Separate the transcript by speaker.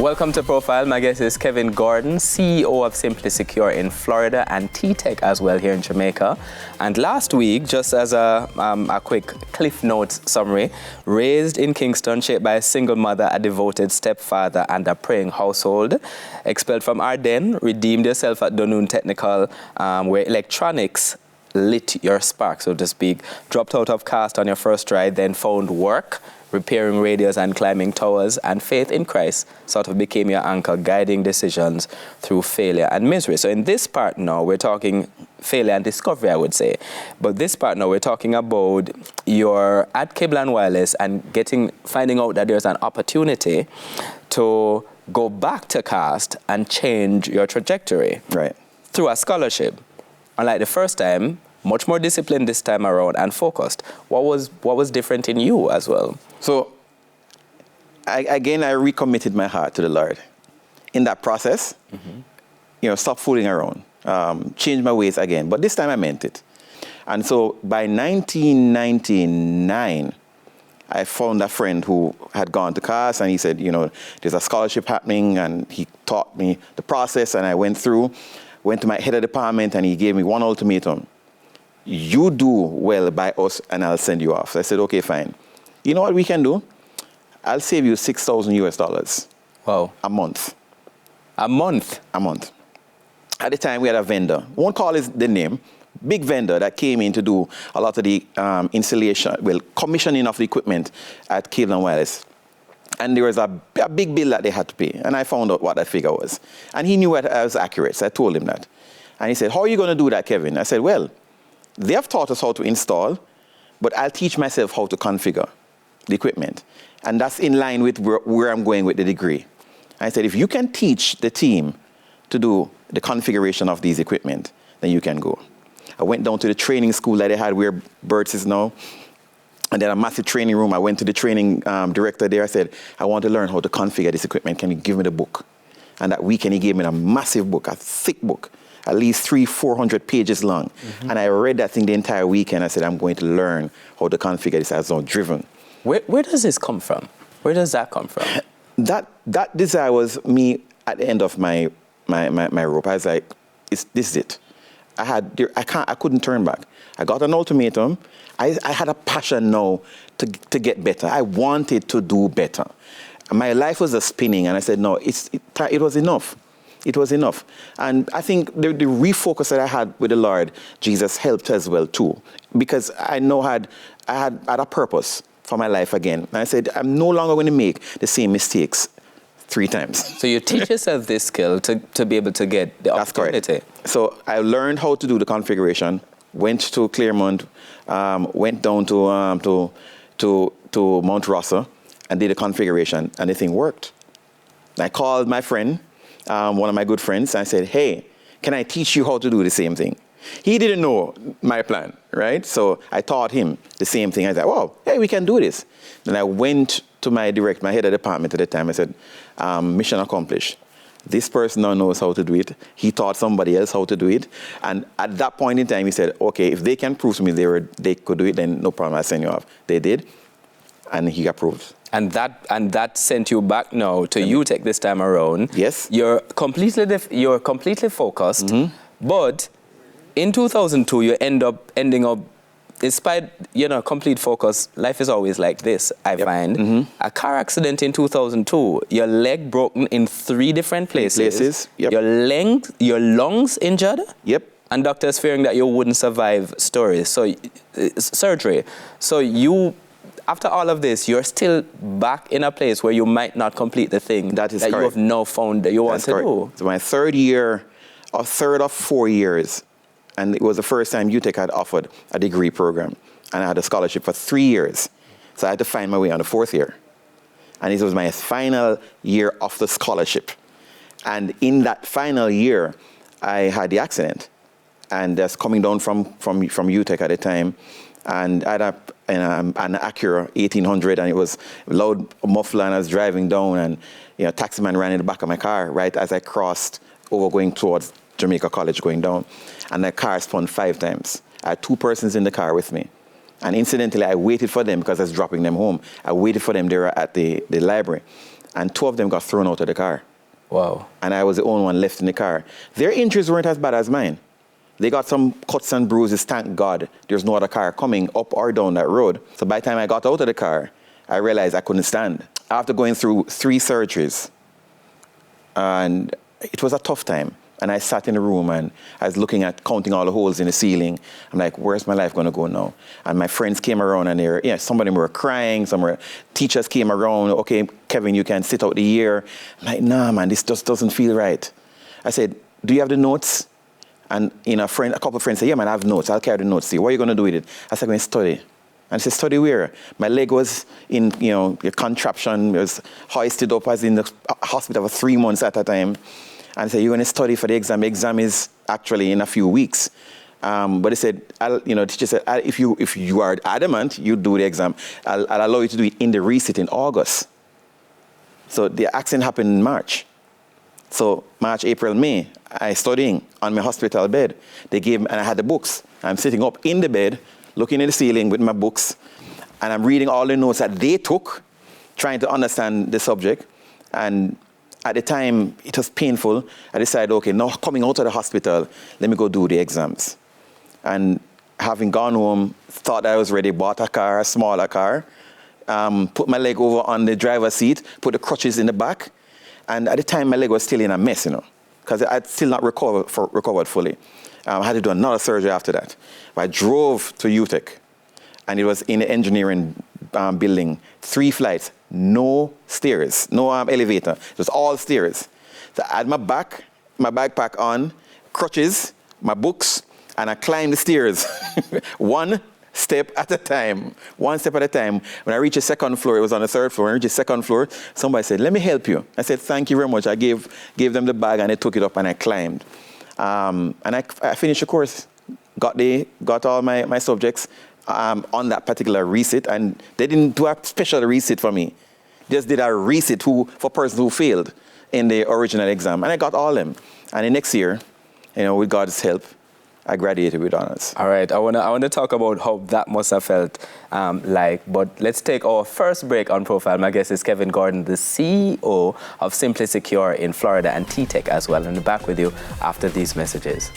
Speaker 1: Welcome to Profile. My guest is Kevin Gordon, CEO of Simply Secure in Florida and T-Tech as well here in Jamaica. And last week, just as a quick Cliff Notes summary, raised in Kingston, shaped by a single mother, a devoted stepfather, and a praying household. Expelled from Ardennes, redeemed yourself at Dunoon Technical, where electronics lit your spark, so to speak. Dropped out of caste on your first try, then found work, repairing radios and climbing towers, and faith in Christ sort of became your anchor, guiding decisions through failure and misery. So in this part now, we're talking failure and discovery, I would say. But this part now, we're talking about you're at Cable and Wireless and finding out that there's an opportunity to go back to caste and change your trajectory.
Speaker 2: Right. Through
Speaker 1: a scholarship. Unlike the first time, much more disciplined this time around and focused. What was different in you as well?
Speaker 2: So, I recommitted my heart to the Lord. In that process, stop fooling around, change my ways again. But this time I meant it. And so by 1999, I found a friend who had gone to class, and he said, there's a scholarship happening, and he taught me the process, and I went to my head of department, and he gave me one ultimatum. You do well by us, and I'll send you off. So I said, okay, fine. You know what we can do? I'll save you $6,000.
Speaker 1: Wow.
Speaker 2: A month.
Speaker 1: A month?
Speaker 2: A month. At the time, we had a vendor. Won't call the name. Big vendor that came in to do a lot of the commissioning of the equipment at Cable and Wireless. And there was a big bill that they had to pay. And I found out what that figure was. And he knew I was accurate, so I told him that. And he said, how are you going to do that, Kevin? I said, well, they have taught us how to install, but I'll teach myself how to configure the equipment. And that's in line with where I'm going with the degree. I said, if you can teach the team to do the configuration of these equipment, then you can go. I went down to the training school that they had where Bert's is now. And then a massive training room. I went to the training director there. I said, I want to learn how to configure this equipment. Can you give me the book? And that weekend he gave me a massive book, a thick book, at least 300-400 pages long. And I read that thing the entire weekend. I said, I'm going to learn how to configure this. I was now driven.
Speaker 1: Where does this come from? Where does that come from?
Speaker 2: That desire was me at the end of my rope. I was like, this is it. I couldn't turn back. I got an ultimatum. I had a passion now to get better. I wanted to do better. My life was a spinning, and I said, no, it was enough. It was enough. And I think the refocus that I had with the Lord, Jesus helped as well too, because I know I had a purpose for my life again. And I said, I'm no longer going to make the same mistakes 3 times.
Speaker 1: So you teach yourself this skill to be able to get the opportunity.
Speaker 2: That's correct. So I learned how to do the configuration, went to Claremont, went down to Mount Rossa and did the configuration, and the thing worked. I called my friend, one of my good friends, and I said, hey, can I teach you how to do the same thing? He didn't know my plan, right? So I taught him the same thing. I said, wow, hey, we can do this. Then I went to my head of department at the time. I said, mission accomplished. This person now knows how to do it. He taught somebody else how to do it. And at that point in time, he said, okay, if they can prove to me they could do it, then no problem, I'll send you off. They did, and he approved.
Speaker 1: And that sent you back now to UTech this time around.
Speaker 2: Yes.
Speaker 1: You're completely focused, but in 2002, you ending up, despite complete focus, life is always like this, I find. A car accident in 2002, your leg broken in 3 different places.
Speaker 2: Yep.
Speaker 1: Your lungs injured.
Speaker 2: Yep.
Speaker 1: And doctors fearing that you wouldn't survive surgery. So you, after all of this, you're still back in a place where you might not complete the thing that you have now found that you want to do.
Speaker 2: So my third of 4 years, and it was the first time UTech had offered a degree program. And I had a scholarship for 3 years. So I had to find my way on the 4th year. And this was my final year of the scholarship. And in that final year, I had the accident. And that's coming down from UTech at the time. And I had an Acura 1800, and it was loud muffler, and I was driving down, and a taximan ran in the back of my car right as I crossed over going towards Jamaica College going down. And the car spun 5 times. I had 2 persons in the car with me. And incidentally, I waited for them because I was dropping them home. I waited for them there at the library. and 2 of them got thrown out of the car.
Speaker 1: Wow.
Speaker 2: And I was the only one left in the car. Their injuries weren't as bad as mine. They got some cuts and bruises, thank God. There's no other car coming up or down that road. So by the time I got out of the car, I realized I couldn't stand. After going through 3 surgeries, and it was a tough time. And I sat in the room and I was looking at counting all the holes in the ceiling. I'm like, where's my life going to go now? And my friends came around and some of them were crying. Teachers came around. Okay, Kevin, you can sit out the year. I'm like, nah, man, this just doesn't feel right. I said, do you have the notes? And a couple of friends said, yeah, man, I have notes. I'll carry the notes to you. What are you going to do with it? I said, I'm going to study. And I said, study where? My leg was in, a contraption. It was hoisted up. I was in the hospital for 3 months at a time. And I said, you're going to study for the exam. The exam is actually in a few weeks. But they said, the teacher said, if you are adamant, you do the exam. I'll allow you to do it in the resit in August. So the accident happened in March. So March, April, May, I studying on my hospital bed. They gave me, and I had the books. I'm sitting up in the bed, looking at the ceiling with my books, and I'm reading all the notes that they took, trying to understand the subject. And at the time, it was painful. I decided, okay, now coming out of the hospital, let me go do the exams. And having gone home, thought I was ready, bought a car, a smaller car, put my leg over on the driver's seat, put the crutches in the back. And at the time, my leg was still in a mess, because I'd still not recovered fully. I had to do another surgery after that. But I drove to UTEC, and it was in the engineering building, 3 flights, no stairs, no elevator. It was all stairs. So I had my backpack on, crutches, my books, and I climbed the stairs, 1 step at a time, 1 step at a time. When I reached the 2nd floor, it was on the 3rd floor. When I reached the 2nd floor, somebody said, let me help you. I said, thank you very much. I gave them the bag, and they took it up, and I climbed. And I finished the course, got all my subjects on that particular resit, and they didn't do a special resit for me. Just did a resit for persons who failed in the original exam, and I got all them. And the next year, with God's help, I graduated with honors.
Speaker 1: All right, I wanna talk about how that must have felt like, but let's take our first break on Profile. My guest is Kevin Gordon, the CEO of Simply Secure in Florida and TTech as well. And back with you after these messages.